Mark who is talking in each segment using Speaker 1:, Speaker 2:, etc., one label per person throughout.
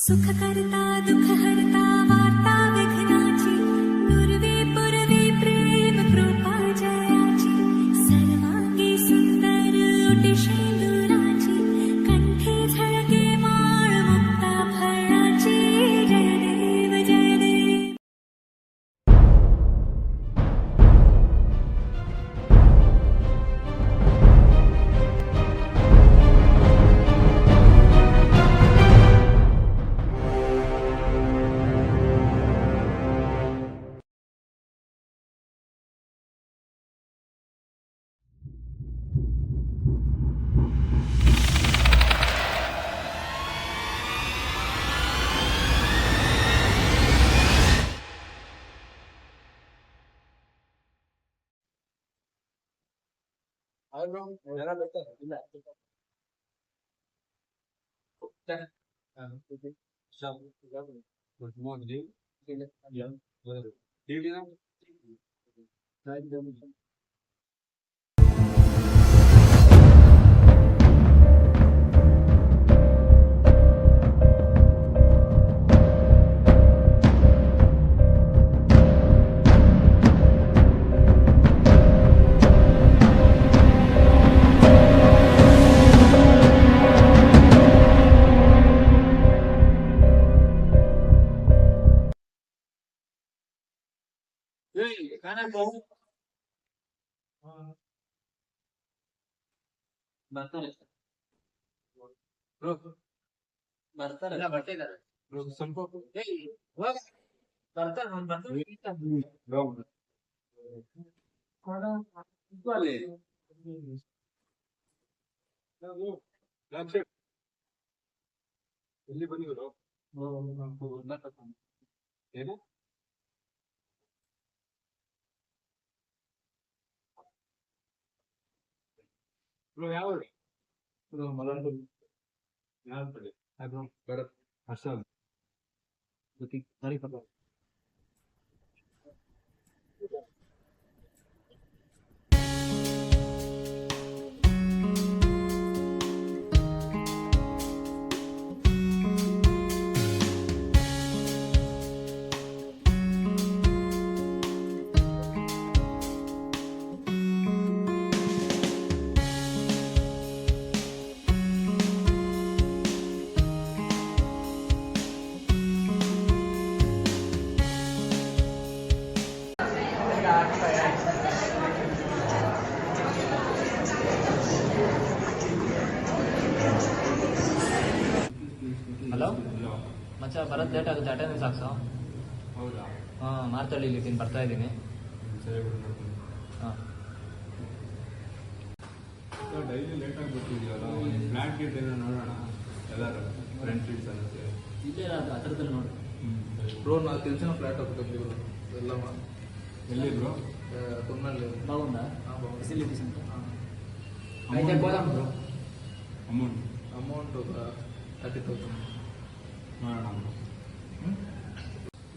Speaker 1: सुख करता दुख हरता वार्ता विघ्नाची दुर्वे पुरवे प्रेम कृपा जयाची सर्वांगी सुंदर ओटी शेंदुराची कंठी झळके माळ मुक्ता फळाची जय देव जय देव.
Speaker 2: Good morning. ಎಲ್ಲಿ ಬಂದಿದ್ರು ಏನು ಬ್ರೋ ಯಾವ ಬ್ರೋ ಮಲಂದು ಯಾವ ಕಡೆ ಬ್ರೋ ಭರತ್ ಹರ್ಷಲ್ ಜೊತೆ ಸರಿ ಪರ
Speaker 3: ಹಲೋ ಮಚ್ಚ ಬರೋದು ಲೇಟ್ ಆಗುತ್ತೆ, ಅಟೆಂಡೆನ್ಸ್ ಹಾಕ್ಸೋ.
Speaker 2: ಹೌದಾ?
Speaker 3: ಹಾಂ, ಮಾರ್ತಳ್ಳಿ ಇಲ್ಲಿ ಬರ್ತಾ ಇದ್ದೀನಿ.
Speaker 2: ಸರಿ ಬಿಡು.
Speaker 3: ಹಾಂ,
Speaker 2: ಡೈಲಿ ಲೇಟಾಗಿ ಬರ್ತಿದ್ಯಲ್ಲ, ಒಂದು ಫ್ಲ್ಯಾಟ್ ಗೇಟ್ ಏನೋ ನೋಡೋಣ ಎಲ್ಲರೂ ಫ್ರೆಂಡ್ ಫ್ರೀಡ್ಸ್ ಅನ್ನೋಕ್ಕೆ.
Speaker 3: ಇಲ್ಲೇ ಹತ್ರದಲ್ಲಿ ನೋಡಿ.
Speaker 4: ಬ್ರೋ నాకు తెలిసిన ఫ్లాట్ ఒకటి ఉంది బ్రో, వెళ్ళమా?
Speaker 2: ಎಲ್ಲಿ ಬ್ರೋ?
Speaker 4: కొన్నాళ్ళు
Speaker 3: బాగుందా
Speaker 4: బాగుంది.
Speaker 3: ఫెసిలిటీస్ అంతా? అయితే పోదాం బ్రో.
Speaker 2: ಅಮೌಂಟ್
Speaker 4: అమౌంట్ ఒక 30,000
Speaker 2: ಮಾಡೋಣ ಬ್ರೋ.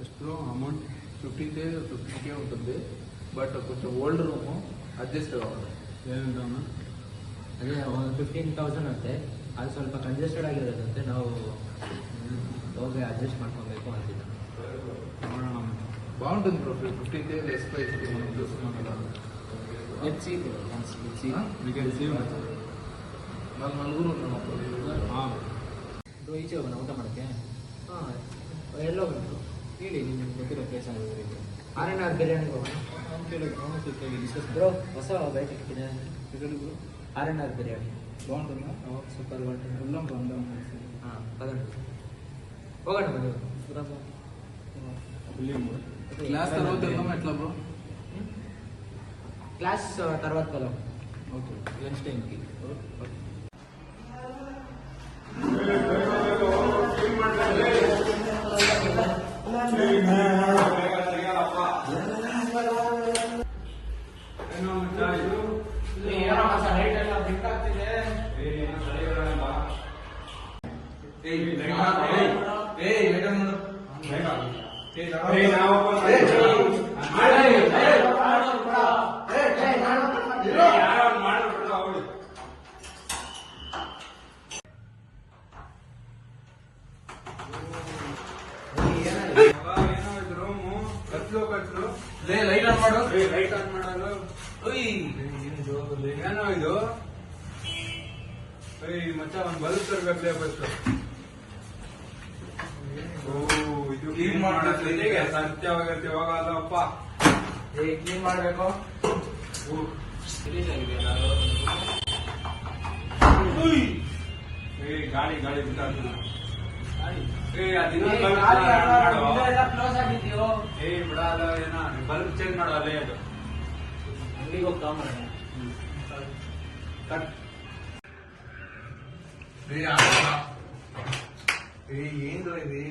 Speaker 4: ಎಷ್ಟು బ్రో? అమౌంట్ 15K ఉంటుంది, బట్ కొంచెం ఓల్డ్ రూము అడ్జస్ట్ కావాలి.
Speaker 2: ಏನಂತ
Speaker 3: ಅದೇ ಒಂದು 15,000 ಅಂತೆ. ಅದು ಸ್ವಲ್ಪ ಕಂಜೆಸ್ಟೆಡ್ ಆಗಿರೋದಂತೆ, ನಾವು ಹೋಗಿ ಅಡ್ಜಸ್ಟ್ ಮಾಡ್ಕೊಬೇಕು ಅಂತಿದ್ದ.
Speaker 2: ಮಾಡೋಣ
Speaker 4: బాగుంటుంది బ్రో, 15K లెస్ ప్రైస్ మనం చూస్తున్నాం కదా.
Speaker 3: హెచ్సి
Speaker 2: మీకు ರಿಸೀವ್
Speaker 4: ನಾವು ನలుగురు ఉన్నాం అప్పుడు.
Speaker 2: ಹಾಂ
Speaker 3: ಈಚೆ ಹೋಗೋಣ ಊಟ ಮಾಡೋಕ್ಕೆ. ಹಾಂ, ಎಲ್ಲೋ ಬಂತು ಹೇಳಿ, ನಿಮ್ಗೆ ಗೊತ್ತಿರೋ ಪ್ಲೇಸ್ ಆಗಿರೋದು. R&R ಬಿರಿಯಾನಿಗೆ ಹೋಗೋಣ.
Speaker 2: ಅವ್ನು ಕೇಳಿದ್ರು, ಅವನು ಸಿಕ್ಕಾಗಿ ಡಿಸ್ಕಸ್
Speaker 3: ಬ್ರೋ, ಹೊಸ ಬೈಕ್ ಇಟ್ಟಿದೆ.
Speaker 2: ಕೇಳಿದ್ರು.
Speaker 3: R&R ಬಿರಿಯಾನಿ
Speaker 4: బాగుంటుందా?
Speaker 3: Super bottle.
Speaker 4: వెళ్దాం బందాం.
Speaker 3: ಹಾಂ, ಪದಂడి ಹೋಗೋಣ ಬನ್ನಿ.
Speaker 4: క్లాస్ తర్వాత వెళ్దామా ఎట్లా బ్రో?
Speaker 3: క్లాస్ తర్వాత కదా. ఓకే, లంచ్ టైంకి.
Speaker 2: ಏನೋ ಇದು ರೂಮು ಕತ್ಲು
Speaker 4: ಲೇ ಲೈಟ್ ಆನ್ ಮಾಡು.
Speaker 2: ಲೈಟ್ ಆನ್ ಮಾಡಲು ಏನೋ ಇದು ಮಚ್ಚ ಒಂದ್ ಬಲ್ಬ್ ತರ್ಬೇಕಲೇ ಫಸ್ಟ್. ಇದು
Speaker 4: Clean ಮಾಡ್ಬೇಕು.
Speaker 2: ಸತ್ಯವಾಗತ್ತೆ ಹೋಗಲ್ಲಪ್ಪ.
Speaker 4: ಕ್ಲೀನ್ ಮಾಡ್ಬೇಕು.
Speaker 2: ಗಾಡಿ ಬಿಟ್ಟಾಗ್ತದೆ.
Speaker 3: ಕ್ಲೋಸ್ ಆಗಿದ್ಯೋ
Speaker 2: ಬಿಡಲ್ಲ ಏನ ಬಲ್ಬ್ ಚೇಂಜ್ ಮಾಡಲ್ಲ ಅದು
Speaker 3: ಅಂಗಡಿಗೆ ಹೋಗಿ ತಗೊಂಬರೋಣ.
Speaker 2: ಕಟ್.
Speaker 4: ಏನ್ರ ಇದೆ?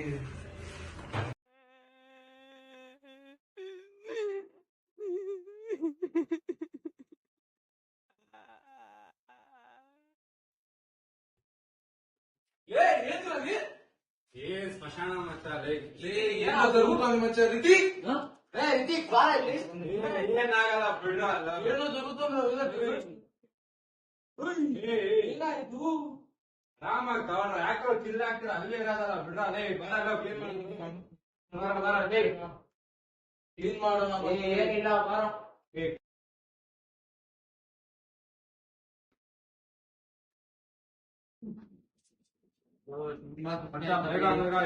Speaker 2: ಸ್ಮಶಾನ ಮಚ್ಚ ಲೇ. ಏನಾಗಲ್ಲ ಬಿಡಲ್ಲ. ರಾಮ ತಗೊಂಡ ಯಾಕೋ ಚಿಲ್ಲ ಆಗ್ತೀರ ಅಲ್ಲೇ ಇರೋದಲ್ಲ ಬಿಡ್ರಲ್ಲ ಬರಲ್ಲ
Speaker 4: ಕ್ಲೀನ್ ಮಾಡೋಣ.
Speaker 3: ಏನಿಲ್ಲ ಬಾರೋ.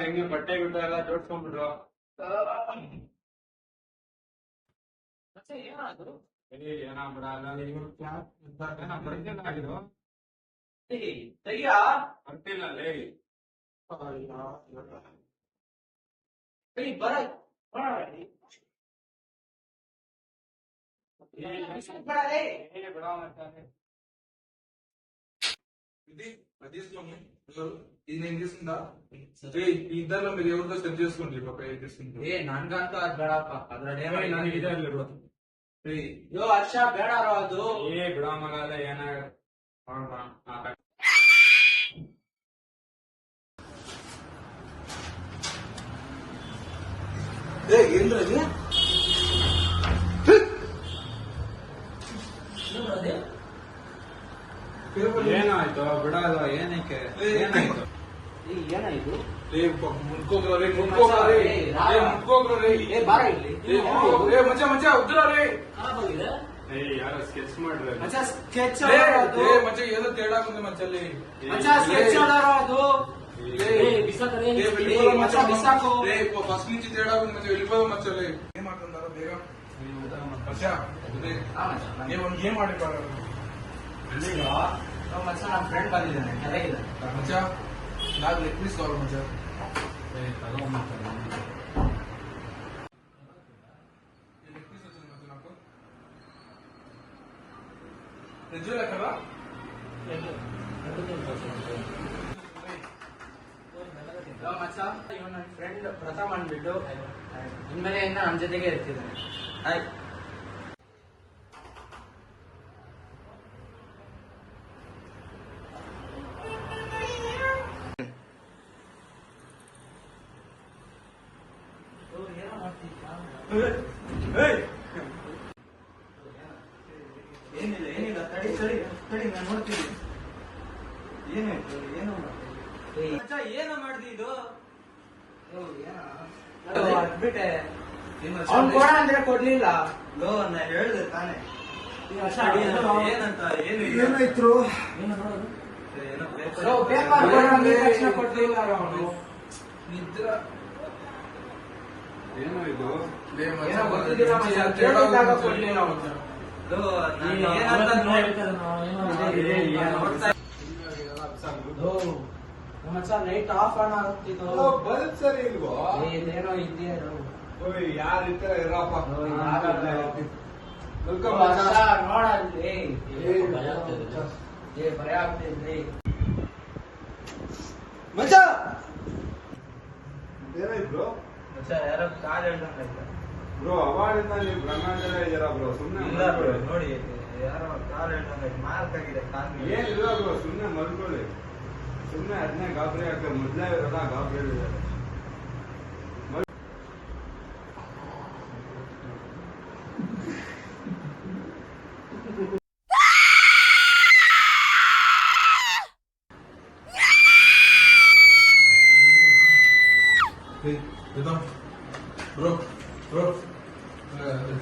Speaker 2: ಹೆಂಗೆ ಬಟ್ಟೆ ಗಿಟ್ಟ ಎಲ್ಲ ಜೋಡ್ಸ್ಕೊಂಡ್ಬಿಟ್ರು. ಏನಾ ಬಿಡಲ್ಲ ಬರ್ತಿಲ್ಲ ಆಗಿದ್ದು ಬರ್ತಿಲ್ಲ ಲೇ.
Speaker 4: ఇది నేను తీసుకుందా? ఇద్దరు మీరు ఎవరితో సెట్ చేసుకోండి పాప. ఏది తీసుకుంటారు?
Speaker 3: ನನ್ಗಂತೂ ಅದ್ ಬೇಡಪ್ಪ. ಅದ್ರಲ್ಲಿ
Speaker 2: ನನಗಿದೆ
Speaker 3: ಯೋ ಹರ್ಷ ಬೇಡಾರೋ ಅದು.
Speaker 2: ಬಿಡ ಮಗಲ್ಲ ಏನ
Speaker 4: ఏంద్రది?
Speaker 2: ಏನಾಯ್ತು ಬಿಡಲ್ಲ ಏನಕ್ಕೆ ಏನಾಯ್ತು?
Speaker 3: ಏನಾಯ್ತು?
Speaker 4: మచ్చ వద్దురా రే.
Speaker 2: ಯಾರೋ స్కెచ్ ಮಾಡ್ರೆ
Speaker 4: ఏదో తేడా ఉంది మచ్చల్లి. ఫస్ట్ నుంచి తేడా ఉంది మచ్చ. వెళ్ళిపోదాం మచ్చల్లి. ఏం మాట్లాడారో బేగం ఏం ಮಾಡಿದ್ದಾರೆ
Speaker 3: ಮಚ್ಚ ನಮ್ಮ ಫ್ರೆಂಡ್ ಬಂದಿದ್ದಾನೆ ಚೆನ್ನಾಗಿದೆ
Speaker 4: ಮಚ್ಚ. నాకు లెగ్ పీస్ కావాలి మచ్చ. నిజమే కదా?
Speaker 3: ಮಚ್ಚ ಇವ್ ನನ್ನ ಫ್ರೆಂಡ್ ಪ್ರಥಮ್ ಅಂದ್ಬಿಟ್ಟು ಇನ್ಮೇಲೆಯಿಂದ ನನ್ನ ಜೊತೆಗೆ ಇರ್ತಿದ್ದಾನೆ. ಆಯ್ತು ಏನಿಲ್ಲ ತಡಿ ನಾನು ನೋಡ್ತೀನಿ. ಏನಾಯ್ತು? ಏನೋ ಏನೋ ಮಾಡ್ದಿ ಇದು? ಅದ್ಬಿಟ್ಟೆ ಅವ್ನು ಕೊಡ ಅಂದ್ರೆ ಕೊಡ್ಲಿಲ್ಲ. ನಾ ಹೇಳ್ದೆ ತಾನೆ. ಏನಂತ ಏನಾಯ್ತು? ಪೇಪರ್ ತಕ್ಷಣ ಕೊಡ್ಲಿಲ್ಲ ಅವನು.
Speaker 4: ನಿದ್ರ
Speaker 2: ಏನೋ ಇದು
Speaker 3: ಏನೋ ಗೊತ್ತಿಲ್ಲ ಕೊಡ್ಲಿಲ್ಲ ಅವನು. ಲೈಟ್ ಆಫ್ ಆನ್ ಆಗ್ತಿದ್ದು
Speaker 2: ಬಲ್ಬ್ ಸರಿ ಇಲ್ವೋ?
Speaker 3: ಇದೇನೋ ಇದೆಯೋ
Speaker 2: ಯಾರು ಇರ್ತಾರ ಇರಪ್ಪ.
Speaker 3: ನೋಡಲ್ಲಿ ಭಯ ಆಗ್ತಿದ್ರಿ ಮಚ್ಚ.
Speaker 2: ಏನಾಯ್ತು
Speaker 3: ಮಚ್ಚ ಯಾರೋ ಕಾಲ್ ಹೇಳ್ದಂಗಾಯ್ತು
Speaker 2: ಬ್ರೋ. ಅವಾರ್ಡಿಂದ ನೀವು ಬ್ರಹ್ಮಾಂಡ ಇದೀರಾ ಬ್ರೋ. ಸುಮ್ಮನೆ
Speaker 3: ನೋಡಿ ಯಾರೋ ಕಾಲ್ ಹೇಳ್ದಂಗಾಯ್ತು. ಮಾರ್ಕ್ ಆಗಿದೆ ಕಾಲ್.
Speaker 2: ಏನಿಲ್ಲ ಬ್ರೋ, ಸುಮ್ಮನೆ ಮಲ್ಕೊಳ್ಳಿ. ಸುಮ್ಮನೆ ಅದನ್ನೇ ಗಾಬರಿ ಆಗ್ತದೆ. ಮೊದಲೇ ಇರೋದ ಗಾಬರಿ ಇದೆ.
Speaker 4: బ్రో బ్రో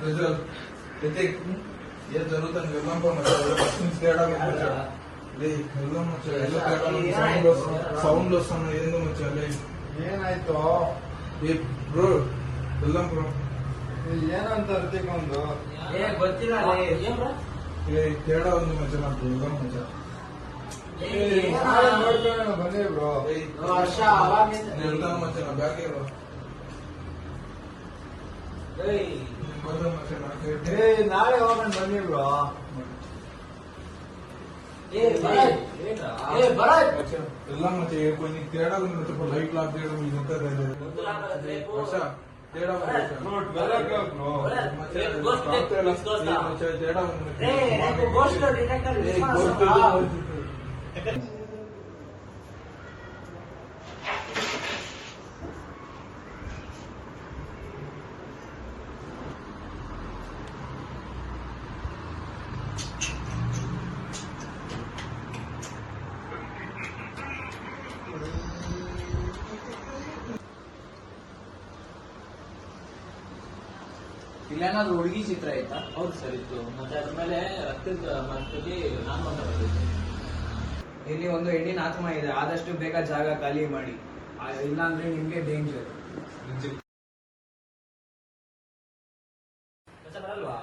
Speaker 4: ట్రెజర్ రితిక్ ఏం జరుగుతుంది వెళ్దాం తేడా వెళ్దాం సౌండ్ వస్తున్నాయి ఏందో వచ్చాలి
Speaker 5: ಏನಾಯ್ತು
Speaker 4: ಬ್ರೋ వెళ్దాం బ్రో
Speaker 5: ಏನಂತ ಋತಿಕ್ ಒಂದು
Speaker 3: ಗೊತ್ತಿಲ್ಲ
Speaker 4: తేడా ఉంది మధ్య నాకు వెళ్దాం మధ్య
Speaker 5: ನಾಳೆ ನೋಡ್ಕೊಂಡು ಬನ್ನಿ ಬ್ರೋ
Speaker 3: ವರ್ಷ ಅವಾಗಿಂದ
Speaker 4: వెళ్దాం మధ్య నా బ్యాగ్ ఇవ్వ వెళ్దాం మధ్య నాకు
Speaker 5: ನಾಳೆ ಹೋಗೋಣ ಬನ್ನಿ ಬ್ರೋ
Speaker 4: వెళ్దాం మధ్య కొన్ని తేడా ఉంది మధ్య లైట్ లాక్ చేయడం ఇదంతా వర్ష తేడా తేడా ఉంది
Speaker 3: ಇಲ್ಲೇನಾದ್ರು ಹುಡುಗಿ ಚಿತ್ರ ಆಯ್ತಾ? ಹೌದು ಸರ್ ಇತ್ತು. ಮತ್ತೆ ಅದ್ರ ಮೇಲೆ ರಕ್ತದ ಮಟ್ಟದಲ್ಲಿ ನಾನು ಬಂದಿದ್ದೆ.
Speaker 6: ಇಲ್ಲಿ ಒಂದು ಹೆಣ್ಣಿನ ಆತ್ಮ ಇದೆ, ಆದಷ್ಟು ಬೇಗ ಜಾಗ ಖಾಲಿ ಮಾಡಿ, ಇಲ್ಲಾಂದ್ರೆ ನಿಮ್ಗೆ ಡೇಂಜರ್.
Speaker 3: ಬರಲ್ವಾ?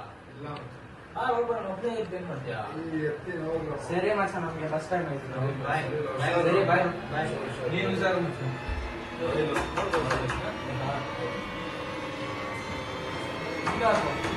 Speaker 3: ಹೋಗ್ಬೇಡ, ಒಬ್ಬನೇ ಏನ್ ಮಾಡ್ತೀಯಾ?
Speaker 6: ಸರಿ ಮಚ್ಚ, ನಮ್ಗೆ ಫಸ್ಟ್ ಟೈಮ್ ಆಯ್ತು.
Speaker 3: ಸರಿ, ಬಾಯ್.
Speaker 4: ನೀನು ಸರ್
Speaker 3: ಬಾಯ್.